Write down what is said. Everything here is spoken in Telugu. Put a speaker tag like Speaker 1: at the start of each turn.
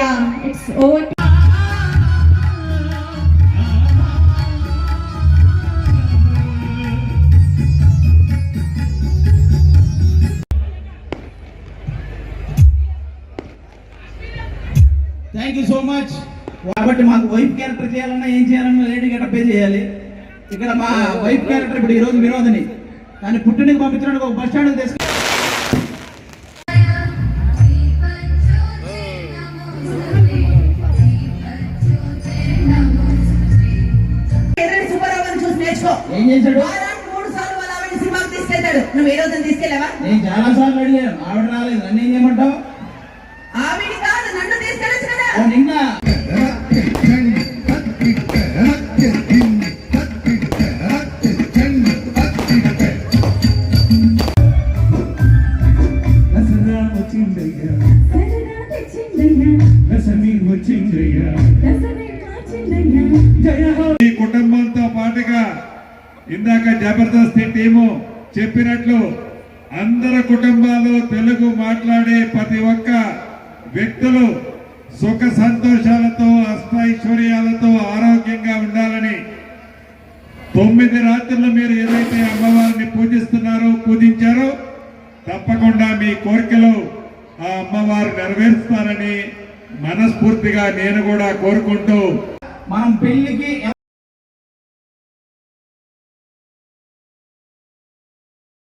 Speaker 1: Yeah, it's over.
Speaker 2: Thank you so much. కాబట్టి మాకు వైఫ్ క్యారెక్టర్ చేయాలన్నా ఏం చేయాలన్నా లేడీ గెటప్ చేయాలి. ఇక్కడ మా వైఫ్ క్యారెక్టర్ ఇప్పుడు ఈరోజు వినోదని, కానీ పుట్టినకి పంపించడానికి ఒక బస్ స్టాండ్ తీసుకు ఏం చేశాడు?
Speaker 3: నువ్వు ఏ రోజు తీసుకెళ్ళావా?
Speaker 2: నేను చాలా సార్లు అడిగాను, ఆవిడ రాలేదు. నన్ను ఏం చేయమంటావు?
Speaker 3: ఆవిడ కాదు, నన్ను తీసుకెళ్ళచ్చు కదా.
Speaker 2: నిన్న
Speaker 4: ఈ కుటుంబంతో పాటుగా ఇందాక జబర్దస్త్ టీము చెప్పినట్లు అందరు కుటుంబాలు తెలుగు మాట్లాడే ప్రతి ఒక్క వ్యక్తులు సుఖ సంతోషాలతో అష్టైశ్వర్యాలతో ఆరోగ్యంగా ఉండాలని 9 రాత్రులు మీరు ఏదైతే అమ్మవారిని పూజించారో తప్పకుండా మీ కోరికలు ఆ అమ్మవారు నెరవేరుస్తారని మనస్ఫూర్తిగా నేను కూడా కోరుకుంటూ
Speaker 2: మనం పెళ్లికి